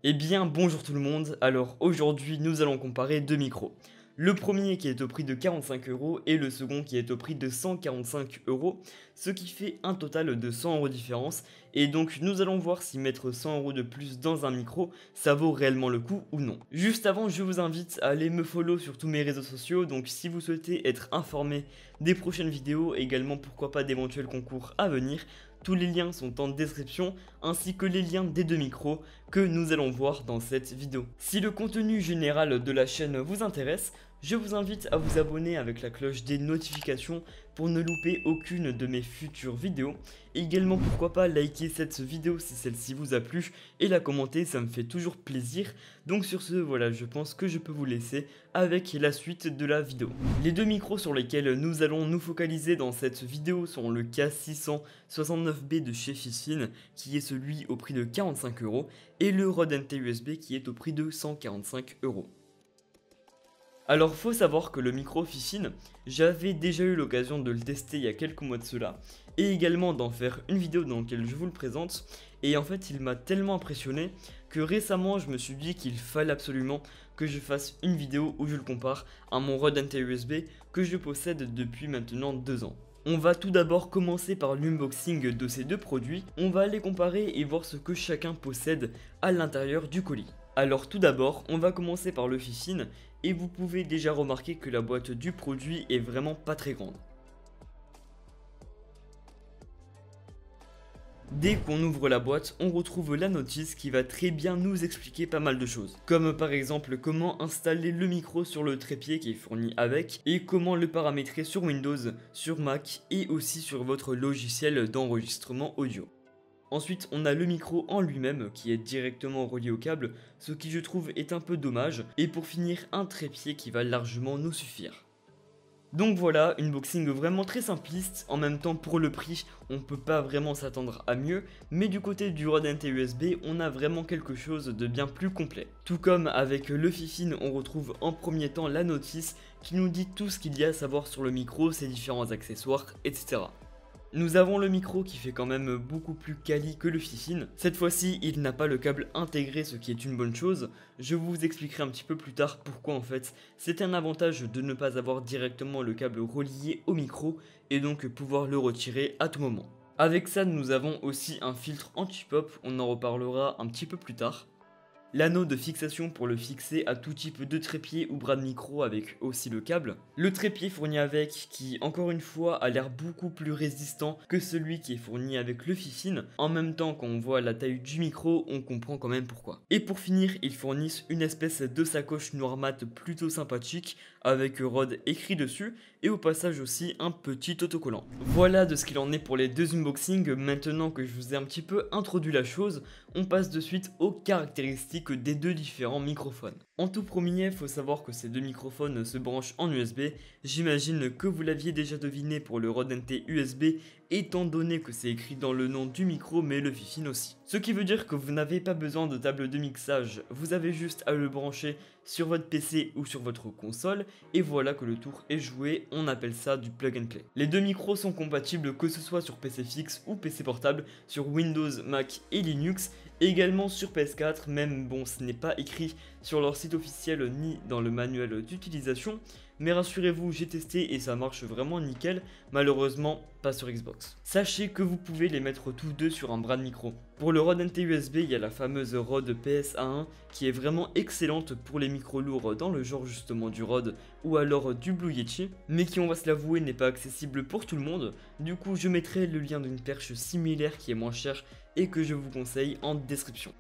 Eh bien bonjour tout le monde, alors aujourd'hui nous allons comparer deux micros. Le premier qui est au prix de 45 € et le second qui est au prix de 145 €, ce qui fait un total de 100 € de différence. Et donc nous allons voir si mettre 100 € de plus dans un micro, ça vaut réellement le coup ou non. Juste avant, je vous invite à aller me follow sur tous mes réseaux sociaux, donc si vous souhaitez être informé des prochaines vidéos, et également pourquoi pas d'éventuels concours à venir, tous les liens sont en description, ainsi que les liens des deux micros que nous allons voir dans cette vidéo. Si le contenu général de la chaîne vous intéresse, je vous invite à vous abonner avec la cloche des notifications pour ne louper aucune de mes futures vidéos. Et également pourquoi pas liker cette vidéo si celle-ci vous a plu et la commenter, ça me fait toujours plaisir. Donc sur ce, voilà, je pense que je peux vous laisser avec la suite de la vidéo. Les deux micros sur lesquels nous allons nous focaliser dans cette vidéo sont le K669B de chez Fishine, qui est celui au prix de 45 € et le Rode NT USB qui est au prix de 145 €. Alors faut savoir que le micro Fishine, j'avais déjà eu l'occasion de le tester il y a quelques mois de cela, et également d'en faire une vidéo dans laquelle je vous le présente, et en fait il m'a tellement impressionné que récemment je me suis dit qu'il fallait absolument que je fasse une vidéo où je le compare à mon Rode NT USB que je possède depuis maintenant 2 ans. On va tout d'abord commencer par l'unboxing de ces deux produits, on va les comparer et voir ce que chacun possède à l'intérieur du colis. Alors tout d'abord, on va commencer par le Fishine et vous pouvez déjà remarquer que la boîte du produit est vraiment pas très grande. Dès qu'on ouvre la boîte, on retrouve la notice qui va très bien nous expliquer pas mal de choses. Comme par exemple comment installer le micro sur le trépied qui est fourni avec et comment le paramétrer sur Windows, sur Mac et aussi sur votre logiciel d'enregistrement audio. Ensuite, on a le micro en lui-même qui est directement relié au câble, ce qui je trouve est un peu dommage. Et pour finir, un trépied qui va largement nous suffire. Donc voilà, une unboxing vraiment très simpliste, en même temps pour le prix, on peut pas vraiment s'attendre à mieux, mais du côté du Rode NT USB, on a vraiment quelque chose de bien plus complet. Tout comme avec le Fishine, on retrouve en premier temps la notice qui nous dit tout ce qu'il y a à savoir sur le micro, ses différents accessoires, etc. Nous avons le micro qui fait quand même beaucoup plus quali que le Fishine. Cette fois-ci, il n'a pas le câble intégré, ce qui est une bonne chose. Je vous expliquerai un petit peu plus tard pourquoi en fait. C'est un avantage de ne pas avoir directement le câble relié au micro et donc pouvoir le retirer à tout moment. Avec ça, nous avons aussi un filtre anti-pop, on en reparlera un petit peu plus tard. L'anneau de fixation pour le fixer à tout type de trépied ou bras de micro avec aussi le câble. Le trépied fourni avec qui encore une fois a l'air beaucoup plus résistant que celui qui est fourni avec le Fishine. En même temps quand on voit la taille du micro on comprend quand même pourquoi. Et pour finir ils fournissent une espèce de sacoche noir mat plutôt sympathique avec Rode écrit dessus et au passage aussi un petit autocollant. Voilà de ce qu'il en est pour les deux unboxings. Maintenant que je vous ai un petit peu introduit la chose, on passe de suite aux caractéristiques des deux différents microphones. En tout premier, il faut savoir que ces deux microphones se branchent en USB. J'imagine que vous l'aviez déjà deviné pour le Rode NT USB, étant donné que c'est écrit dans le nom du micro, mais le Fishine aussi. Ce qui veut dire que vous n'avez pas besoin de table de mixage, vous avez juste à le brancher sur votre PC ou sur votre console, et voilà que le tour est joué, on appelle ça du plug and play. Les deux micros sont compatibles que ce soit sur PC fixe ou PC portable, sur Windows, Mac et Linux, et également sur PS4, même bon ce n'est pas écrit sur leur site officiel ni dans le manuel d'utilisation, mais rassurez-vous j'ai testé et ça marche vraiment nickel, malheureusement pas sur Xbox. Sachez que vous pouvez les mettre tous deux sur un bras de micro. Pour le Rode NT USB, il y a la fameuse Rode PSA1 qui est vraiment excellente pour les micros lourds dans le genre justement du Rode ou alors du Blue Yeti, mais qui on va se l'avouer n'est pas accessible pour tout le monde. Du coup je mettrai le lien d'une perche similaire qui est moins chère et que je vous conseille en description.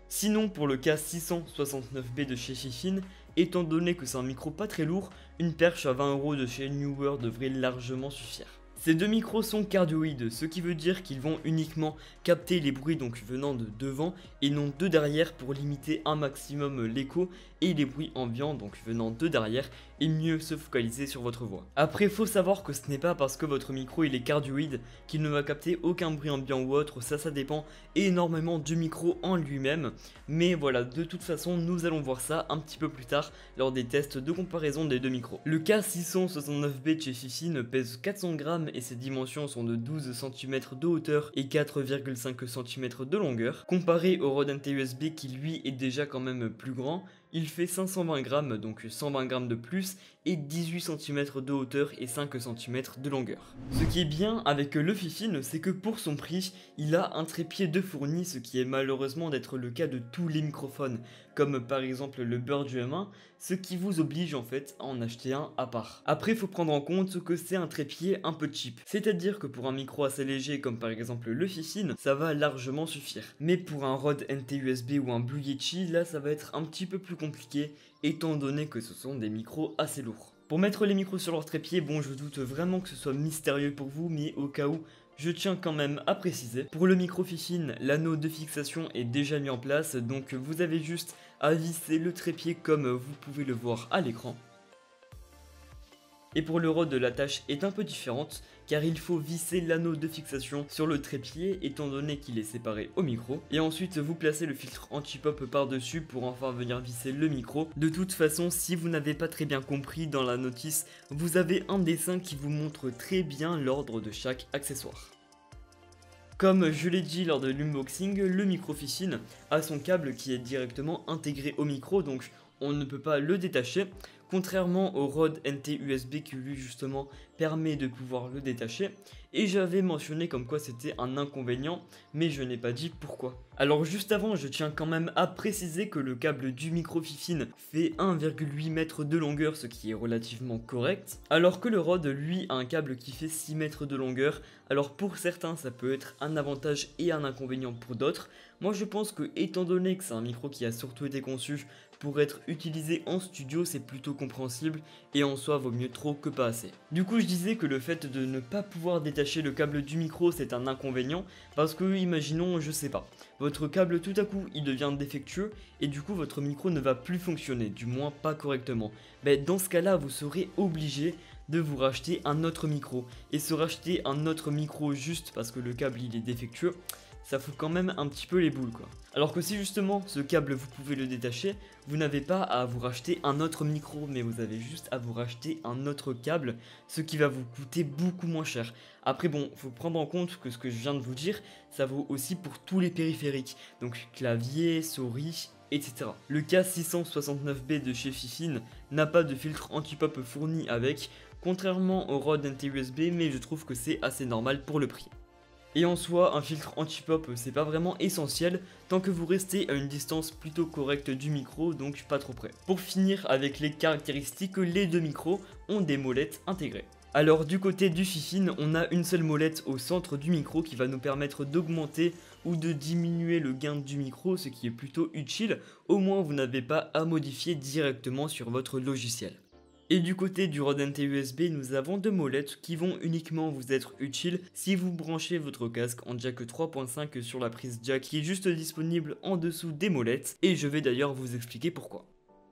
Sinon pour le K669B de chez Fishine, étant donné que c'est un micro pas très lourd, une perche à 20 € de chez Neewer devrait largement suffire. Ces deux micros sont cardioïdes, ce qui veut dire qu'ils vont uniquement capter les bruits donc venant de devant et non de derrière pour limiter un maximum l'écho et les bruits ambiants donc venant de derrière et mieux se focaliser sur votre voix. Après, faut savoir que ce n'est pas parce que votre micro il est cardioïde qu'il ne va capter aucun bruit ambiant ou autre, ça dépend énormément du micro en lui-même, mais voilà, de toute façon nous allons voir ça un petit peu plus tard lors des tests de comparaison des deux micros. Le K669B de chez Fifine pèse 400 grammes et ses dimensions sont de 12 cm de hauteur et 4,5 cm de longueur. Comparé au Rode NT-USB qui lui est déjà quand même plus grand, il fait 520 grammes, donc 120 grammes de plus, et 18 cm de hauteur et 5 cm de longueur. Ce qui est bien avec le Fifine, c'est que pour son prix, il a un trépied de fourni, ce qui est malheureusement d'être le cas de tous les microphones, comme par exemple le Bird du M1, ce qui vous oblige en fait à en acheter un à part. Après, il faut prendre en compte que c'est un trépied un peu cheap, c'est-à-dire que pour un micro assez léger comme par exemple le Fifine, ça va largement suffire. Mais pour un Rode NT-USB ou un Blue Yeti, là ça va être un petit peu plus compliqué, étant donné que ce sont des micros assez lourds. Pour mettre les micros sur leur trépied, bon, je doute vraiment que ce soit mystérieux pour vous, mais au cas où, je tiens quand même à préciser. Pour le micro Fifine, l'anneau de fixation est déjà mis en place, donc vous avez juste à visser le trépied comme vous pouvez le voir à l'écran. Et pour le Rode, la tâche est un peu différente, car il faut visser l'anneau de fixation sur le trépied, étant donné qu'il est séparé au micro. Et ensuite, vous placez le filtre anti-pop par-dessus pour enfin venir visser le micro. De toute façon, si vous n'avez pas très bien compris dans la notice, vous avez un dessin qui vous montre très bien l'ordre de chaque accessoire. Comme je l'ai dit lors de l'unboxing, le micro Fifine a son câble qui est directement intégré au micro, donc on ne peut pas le détacher, contrairement au Rode NT-USB qui lui justement permet de pouvoir le détacher, et j'avais mentionné comme quoi c'était un inconvénient, mais je n'ai pas dit pourquoi. Alors juste avant, je tiens quand même à préciser que le câble du micro Fifine fait 1,8 m de longueur, ce qui est relativement correct, alors que le Rode lui a un câble qui fait 6 mètres de longueur. Alors pour certains ça peut être un avantage et un inconvénient pour d'autres. Moi je pense que étant donné que c'est un micro qui a surtout été conçu pour être utilisé en studio, c'est plutôt compréhensible et en soi vaut mieux trop que pas assez. Du coup je disais que le fait de ne pas pouvoir détacher le câble du micro c'est un inconvénient parce que imaginons, je sais pas, votre câble tout à coup il devient défectueux et du coup votre micro ne va plus fonctionner, du moins pas correctement. Ben, dans ce cas là vous serez obligé de vous racheter un autre micro, et se racheter un autre micro juste parce que le câble il est défectueux, ça fout quand même un petit peu les boules quoi. Alors que si justement ce câble vous pouvez le détacher, vous n'avez pas à vous racheter un autre micro, mais vous avez juste à vous racheter un autre câble, ce qui va vous coûter beaucoup moins cher. Après bon, faut prendre en compte que ce que je viens de vous dire, ça vaut aussi pour tous les périphériques, donc clavier, souris, etc. Le K669B de chez Fifine n'a pas de filtre anti-pop fourni avec, contrairement au Rode NT-USB, mais je trouve que c'est assez normal pour le prix. Et en soi, un filtre anti-pop c'est pas vraiment essentiel tant que vous restez à une distance plutôt correcte du micro, donc pas trop près. Pour finir avec les caractéristiques, les deux micros ont des molettes intégrées. Alors du côté du Fifine, on a une seule molette au centre du micro qui va nous permettre d'augmenter ou de diminuer le gain du micro, ce qui est plutôt utile, au moins vous n'avez pas à modifier directement sur votre logiciel. Et du côté du Rode NT-USB, nous avons deux molettes qui vont uniquement vous être utiles si vous branchez votre casque en jack 3.5 sur la prise jack qui est juste disponible en dessous des molettes, et je vais d'ailleurs vous expliquer pourquoi.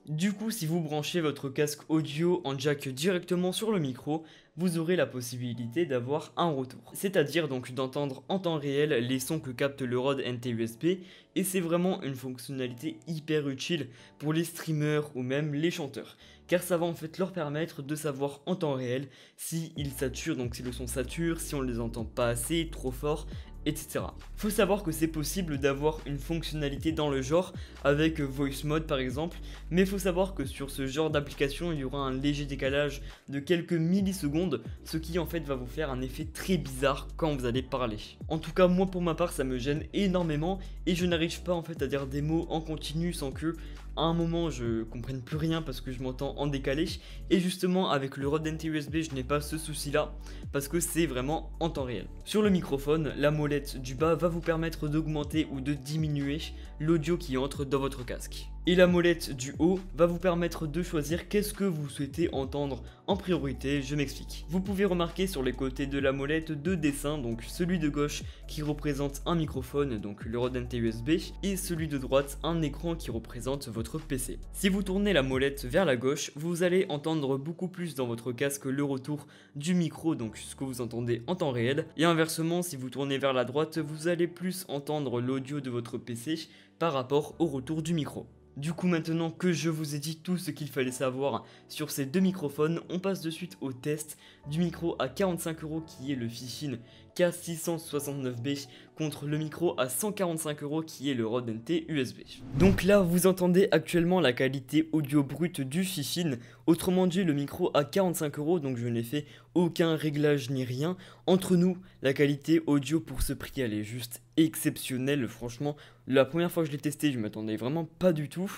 Du coup, si vous branchez votre casque audio en jack directement sur le micro, vous aurez la possibilité d'avoir un retour. C'est-à-dire donc d'entendre en temps réel les sons que capte le Rode NT-USB, et c'est vraiment une fonctionnalité hyper utile pour les streamers ou même les chanteurs. Car ça va en fait leur permettre de savoir en temps réel si ils saturent, donc si le son sature, si on les entend pas assez, trop fort, etc. Faut savoir que c'est possible d'avoir une fonctionnalité dans le genre avec Voice Mode par exemple, mais faut savoir que sur ce genre d'application il y aura un léger décalage de quelques millisecondes, ce qui en fait va vous faire un effet très bizarre quand vous allez parler. En tout cas moi pour ma part ça me gêne énormément et je n'arrive pas en fait à dire des mots en continu sans que à un moment je comprenne plus rien parce que je m'entends en décalé, et justement avec le Rode NT-USB je n'ai pas ce souci là parce que c'est vraiment en temps réel. Sur le microphone, la molette du bas va vous permettre d'augmenter ou de diminuer l'audio qui entre dans votre casque. Et la molette du haut va vous permettre de choisir qu'est-ce que vous souhaitez entendre en priorité, je m'explique. Vous pouvez remarquer sur les côtés de la molette deux dessins, donc celui de gauche qui représente un microphone, donc le Rode NT USB, et celui de droite un écran qui représente votre PC. Si vous tournez la molette vers la gauche, vous allez entendre beaucoup plus dans votre casque le retour du micro, donc ce que vous entendez en temps réel, et inversement, si vous tournez vers la droite, vous allez plus entendre l'audio de votre PC par rapport au retour du micro. Du coup, maintenant que je vous ai dit tout ce qu'il fallait savoir sur ces deux microphones, on passe de suite au test du micro à 45€ qui est le Fifine K669B contre le micro à 145€ qui est le Rode NT USB. Donc là, vous entendez actuellement la qualité audio brute du Fifine, autrement dit le micro à 45€, donc je n'ai fait aucun réglage ni rien. Entre nous, la qualité audio pour ce prix, elle est juste exceptionnelle, franchement. La première fois que je l'ai testé, je m'attendais vraiment pas du tout.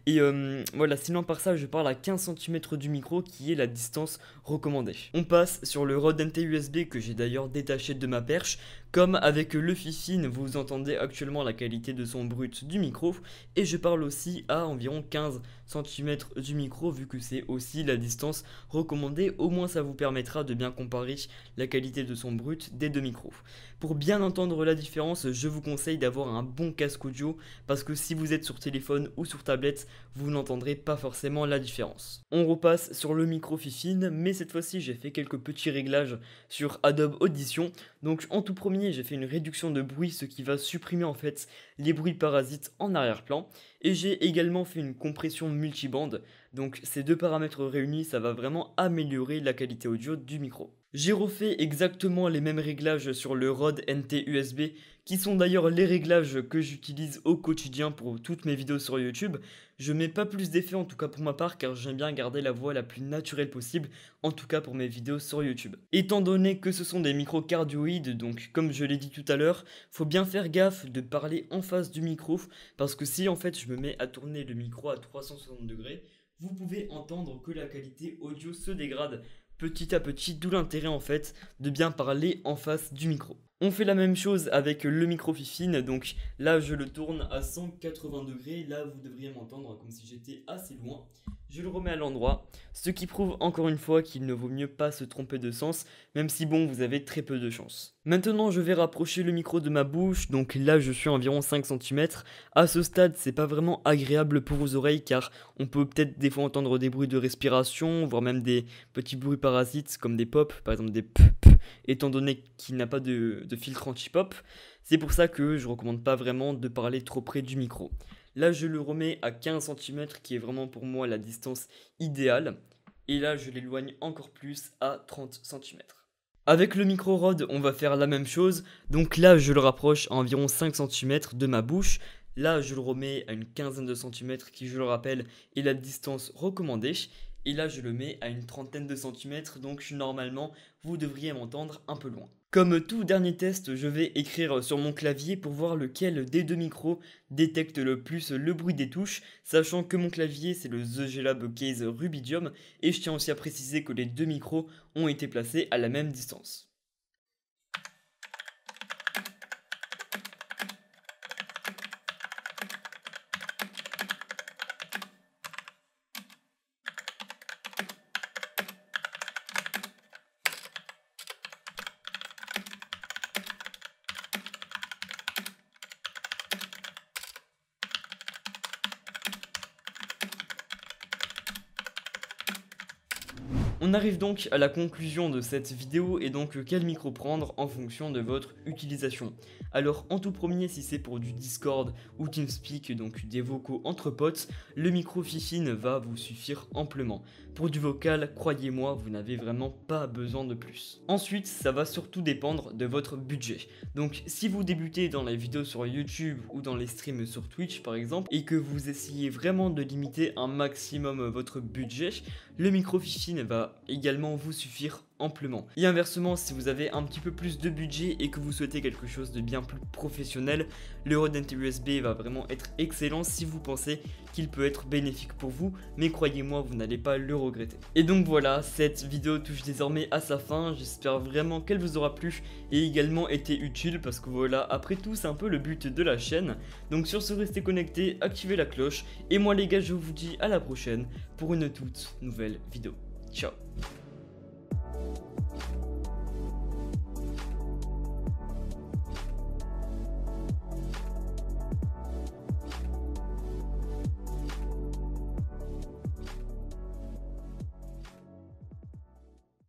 Et voilà, sinon par ça, je parle à 15 cm du micro qui est la distance recommandée. On passe sur le Rode NT USB que j'ai d'ailleurs détaché de ma perche. Comme avec le Fifine, vous entendez actuellement la qualité de son brut du micro. Et je parle aussi à environ 15 cm du micro vu que c'est aussi la distance recommandée. Au moins ça vous permettra de bien comparer la qualité de son brut des deux micros. Pour bien entendre la différence, je vous conseille d'avoir un bon casque audio parce que si vous êtes sur téléphone ou sur tablette, vous n'entendrez pas forcément la différence. On repasse sur le micro Fifine, mais cette fois-ci j'ai fait quelques petits réglages sur Adobe Audition. Donc en tout premier, j'ai fait une réduction de bruit, ce qui va supprimer en fait les bruits parasites en arrière-plan. Et j'ai également fait une compression multibande. Donc ces deux paramètres réunis, ça va vraiment améliorer la qualité audio du micro. J'ai refait exactement les mêmes réglages sur le Rode NT USB, qui sont d'ailleurs les réglages que j'utilise au quotidien pour toutes mes vidéos sur YouTube. Je mets pas plus d'effets en tout cas pour ma part car j'aime bien garder la voix la plus naturelle possible, en tout cas pour mes vidéos sur YouTube. Étant donné que ce sont des micros cardioïdes, donc comme je l'ai dit tout à l'heure, faut bien faire gaffe de parler en face du micro, parce que si en fait je me mets à tourner le micro à 360 degrés, vous pouvez entendre que la qualité audio se dégrade petit à petit, d'où l'intérêt en fait de bien parler en face du micro. On fait la même chose avec le micro Fifine, donc là je le tourne à 180 degrés, là vous devriez m'entendre comme si j'étais assez loin. Je le remets à l'endroit, ce qui prouve encore une fois qu'il ne vaut mieux pas se tromper de sens, même si bon, vous avez très peu de chance. Maintenant, je vais rapprocher le micro de ma bouche, donc là je suis à environ 5 cm. À ce stade, c'est pas vraiment agréable pour vos oreilles car on peut peut-être des fois entendre des bruits de respiration, voire même des petits bruits parasites comme des pops, par exemple des p, étant donné qu'il n'a pas de filtre anti-pop. C'est pour ça que je recommande pas vraiment de parler trop près du micro. Là, je le remets à 15 cm, qui est vraiment pour moi la distance idéale. Et là, je l'éloigne encore plus à 30 cm. Avec le micro Rode, on va faire la même chose. Donc là, je le rapproche à environ 5 cm de ma bouche. Là, je le remets à une quinzaine de centimètres, qui, je le rappelle, est la distance recommandée. Et là, je le mets à une trentaine de centimètres, donc normalement, vous devriez m'entendre un peu loin. Comme tout dernier test, je vais écrire sur mon clavier pour voir lequel des deux micros détecte le plus le bruit des touches, sachant que mon clavier c'est le The G-Lab Case Rubidium, et je tiens aussi à préciser que les deux micros ont été placés à la même distance. On arrive donc à la conclusion de cette vidéo et donc quel micro prendre en fonction de votre utilisation. Alors en tout premier, si c'est pour du Discord ou TeamSpeak, donc des vocaux entre potes, le micro Fifine va vous suffire amplement. Pour du vocal, croyez-moi, vous n'avez vraiment pas besoin de plus. Ensuite, ça va surtout dépendre de votre budget. Donc si vous débutez dans les vidéos sur YouTube ou dans les streams sur Twitch par exemple, et que vous essayez vraiment de limiter un maximum votre budget, le micro Fifine va va également vous suffire amplement. Et inversement, si vous avez un petit peu plus de budget et que vous souhaitez quelque chose de bien plus professionnel, le Rode NT USB va vraiment être excellent si vous pensez qu'il peut être bénéfique pour vous, mais croyez-moi, vous n'allez pas le regretter. Et donc voilà, cette vidéo touche désormais à sa fin, j'espère vraiment qu'elle vous aura plu et également été utile, parce que voilà, après tout, c'est un peu le but de la chaîne. Donc sur ce, restez connectés, activez la cloche, et moi les gars, je vous dis à la prochaine pour une toute nouvelle vidéo. Ciao.